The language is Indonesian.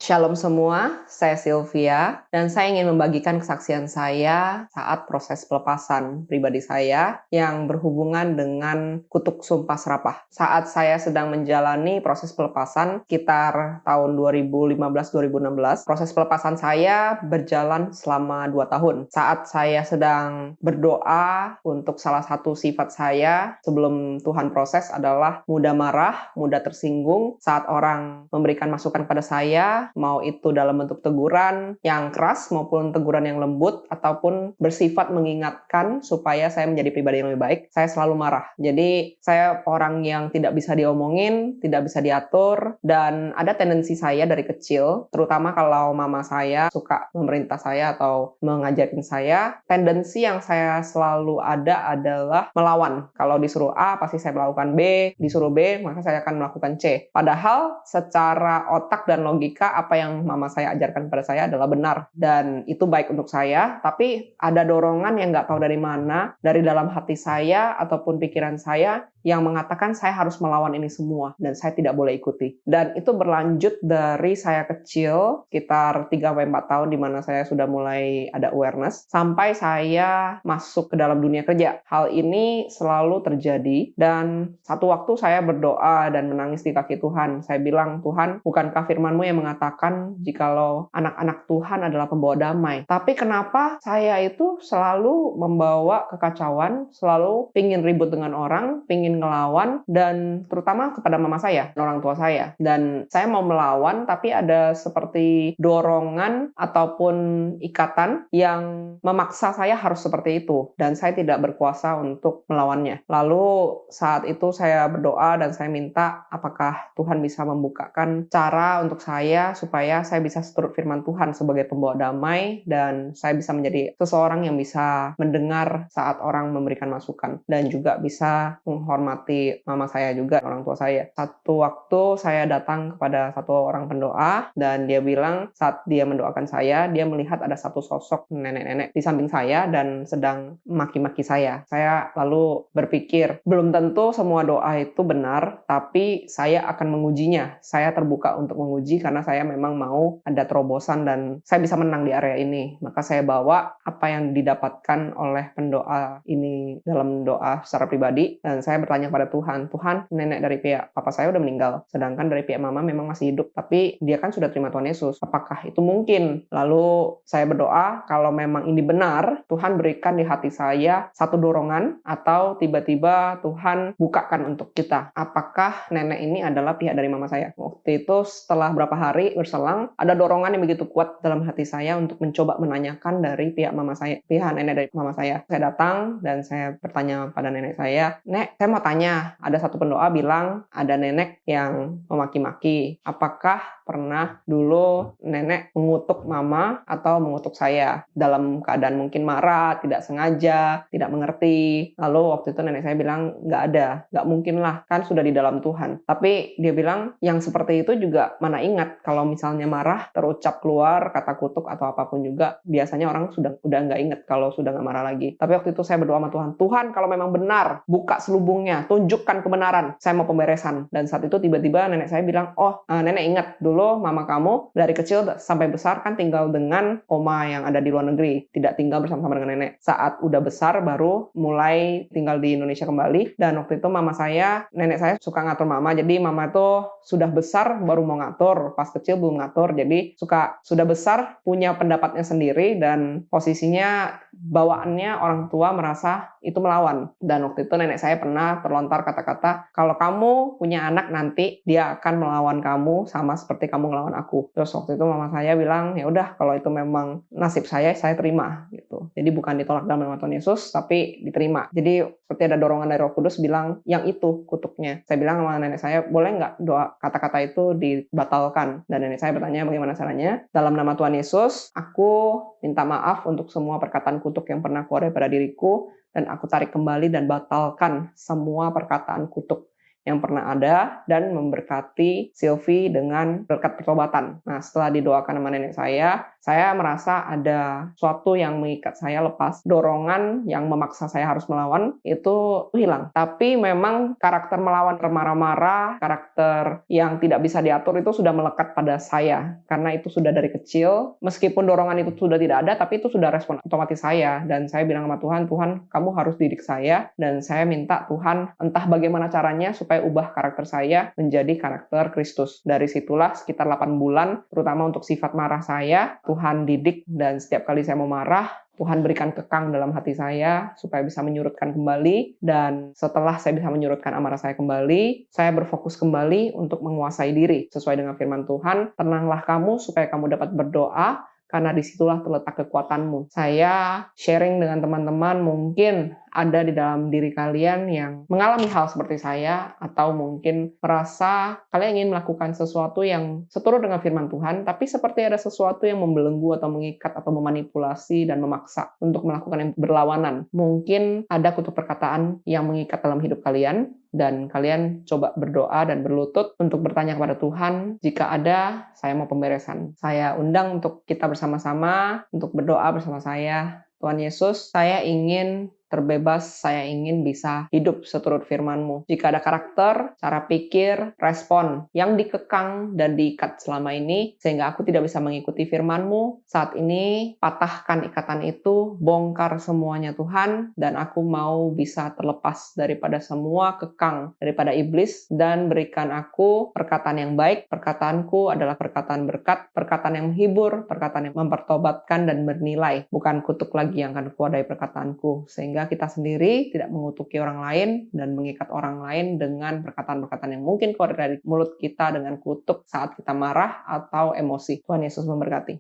Shalom semua, saya Sylvia dan saya ingin membagikan kesaksian saya saat proses pelepasan pribadi saya yang berhubungan dengan kutuk sumpah serapah. Saat saya sedang menjalani proses pelepasan sekitar tahun 2015-2016, proses pelepasan saya berjalan selama 2 tahun. Saat saya sedang berdoa untuk salah satu sifat saya sebelum Tuhan proses adalah mudah marah, mudah tersinggung saat orang memberikan masukan pada saya, mau itu dalam bentuk teguran yang keras maupun teguran yang lembut ataupun bersifat mengingatkan supaya saya menjadi pribadi yang lebih baik, saya selalu marah. Jadi saya orang yang tidak bisa diomongin, tidak bisa diatur, dan ada tendensi saya dari kecil, terutama kalau mama saya suka memerintah saya atau mengajarin saya, tendensi yang saya selalu ada adalah melawan. Kalau disuruh A, pasti saya melakukan B, disuruh B, maka saya akan melakukan C. Padahal secara otak dan logika apa yang mama saya ajarkan pada saya adalah benar dan itu baik untuk saya, tapi ada dorongan yang nggak tahu dari mana, dari dalam hati saya ataupun pikiran saya yang mengatakan saya harus melawan ini semua dan saya tidak boleh ikuti. Dan itu berlanjut dari saya kecil, sekitar 3-4 tahun di mana saya sudah mulai ada awareness, sampai saya masuk ke dalam dunia kerja. Hal ini selalu terjadi dan satu waktu saya berdoa dan menangis di kaki Tuhan. Saya bilang, Tuhan, bukankah firman-Mu yang mengatakan jikalau anak-anak Tuhan adalah pembawa damai? Tapi kenapa saya itu selalu membawa kekacauan, selalu pingin ribut dengan orang, pingin ngelawan, dan terutama kepada mama saya, orang tua saya. Dan saya mau melawan, tapi ada seperti dorongan ataupun ikatan yang memaksa saya harus seperti itu. Dan saya tidak berkuasa untuk melawannya. Lalu saat itu saya berdoa dan saya minta apakah Tuhan bisa membukakan cara untuk saya supaya saya bisa seturut firman Tuhan sebagai pembawa damai dan saya bisa menjadi seseorang yang bisa mendengar saat orang memberikan masukan dan juga bisa menghormati mama saya juga, orang tua saya. Satu waktu saya datang kepada satu orang pendoa dan dia bilang saat dia mendoakan saya, dia melihat ada satu sosok nenek-nenek di samping saya dan sedang maki-maki saya. Saya lalu berpikir, belum tentu semua doa itu benar, tapi saya akan mengujinya. Saya terbuka untuk menguji karena saya memang mau ada terobosan dan saya bisa menang di area ini. Maka saya bawa apa yang didapatkan oleh pendoa ini dalam doa secara pribadi dan saya bertanya pada Tuhan, Tuhan, nenek dari pihak papa saya udah meninggal, sedangkan dari pihak mama memang masih hidup, tapi dia kan sudah terima Tuhan Yesus. Apakah itu mungkin? Lalu saya berdoa, kalau memang ini benar, Tuhan berikan di hati saya satu dorongan atau tiba-tiba Tuhan bukakan untuk kita. Apakah nenek ini adalah pihak dari mama saya? Waktu itu setelah berapa hari berselang, ada dorongan yang begitu kuat dalam hati saya untuk mencoba menanyakan dari pihak mama saya, pihak nenek dari mama saya. Saya datang dan saya bertanya pada nenek saya, Nek, saya mau tanya, ada satu pendoa bilang ada nenek yang memaki-maki. Apakah pernah dulu nenek mengutuk mama atau mengutuk saya dalam keadaan mungkin marah, tidak sengaja, tidak mengerti. Lalu waktu itu nenek saya bilang nggak ada, nggak mungkin lah, kan sudah di dalam Tuhan. Tapi dia bilang yang seperti itu juga mana ingat kalau misalnya marah terucap keluar kata kutuk atau apapun juga biasanya orang udah nggak ingat kalau sudah nggak marah lagi. Tapi waktu itu saya berdoa sama Tuhan, Tuhan kalau memang benar buka selubungnya, tunjukkan kebenaran, saya mau pemberesan. Dan saat itu tiba-tiba nenek saya bilang, oh nenek ingat dulu mama kamu dari kecil sampai besar kan tinggal dengan oma yang ada di luar negeri, tidak tinggal bersama-sama dengan nenek. Saat udah besar baru mulai tinggal di Indonesia kembali dan waktu itu mama saya, nenek saya suka ngatur mama, jadi mama itu sudah besar baru mau ngatur, pas kecil belum ngatur, jadi sudah besar punya pendapatnya sendiri dan posisinya bawaannya orang tua merasa itu melawan. Dan waktu itu nenek saya pernah terlontar kata-kata, kalau kamu punya anak nanti dia akan melawan kamu sama seperti kamu ngelawan aku. Terus waktu itu mama saya bilang, ya udah kalau itu memang nasib saya terima gitu. Jadi bukan ditolak dalam nama Tuhan Yesus, tapi diterima. Jadi seperti ada dorongan dari Roh Kudus bilang, yang itu kutuknya. Saya bilang sama nenek saya, boleh nggak doa kata-kata itu dibatalkan? Dan nenek saya bertanya bagaimana caranya. Dalam nama Tuhan Yesus, aku minta maaf untuk semua perkataan kutuk yang pernah keluar daripada diriku, dan aku tarik kembali dan batalkan semua perkataan kutuk yang pernah ada dan memberkati Sylvie dengan berkat pertobatan. Nah, setelah didoakan sama nenek saya merasa ada sesuatu yang mengikat saya lepas. Dorongan yang memaksa saya harus melawan itu hilang. Tapi memang karakter melawan, marah-marah, karakter yang tidak bisa diatur itu sudah melekat pada saya. Karena itu sudah dari kecil. Meskipun dorongan itu sudah tidak ada, tapi itu sudah respon otomatis saya. Dan saya bilang sama Tuhan, Tuhan kamu harus didik saya. Dan saya minta Tuhan entah bagaimana caranya supaya ubah karakter saya menjadi karakter Kristus. Dari situlah sekitar 8 bulan, terutama untuk sifat marah saya, Tuhan didik dan setiap kali saya mau marah, Tuhan berikan kekang dalam hati saya supaya bisa menyurutkan kembali, dan setelah saya bisa menyurutkan amarah saya kembali, saya berfokus kembali untuk menguasai diri sesuai dengan firman Tuhan. Tenanglah kamu supaya kamu dapat berdoa, karena disitulah terletak kekuatanmu. Saya sharing dengan teman-teman, mungkin ada di dalam diri kalian yang mengalami hal seperti saya, atau mungkin merasa kalian ingin melakukan sesuatu yang seturut dengan firman Tuhan, tapi seperti ada sesuatu yang membelenggu atau mengikat atau memanipulasi dan memaksa untuk melakukan yang berlawanan. Mungkin ada kutub perkataan yang mengikat dalam hidup kalian, dan kalian coba berdoa dan berlutut untuk bertanya kepada Tuhan. Jika ada, saya mau pemberesan. Saya undang untuk kita bersama-sama untuk berdoa bersama saya. Tuhan Yesus, saya ingin terbebas, saya ingin bisa hidup seturut firman-Mu. Jika ada karakter, cara pikir, respon yang dikekang dan diikat selama ini, sehingga aku tidak bisa mengikuti firman-Mu, saat ini patahkan ikatan itu, bongkar semuanya Tuhan, dan aku mau bisa terlepas daripada semua kekang, daripada iblis, dan berikan aku perkataan yang baik. Perkataanku adalah perkataan berkat, perkataan yang menghibur, perkataan yang mempertobatkan dan bernilai, bukan kutuk lagi yang akan keluar dari perkataanku, sehingga kita sendiri tidak mengutuki orang lain dan mengikat orang lain dengan perkataan-perkataan yang mungkin keluar dari mulut kita dengan kutuk saat kita marah atau emosi. Tuhan Yesus memberkati.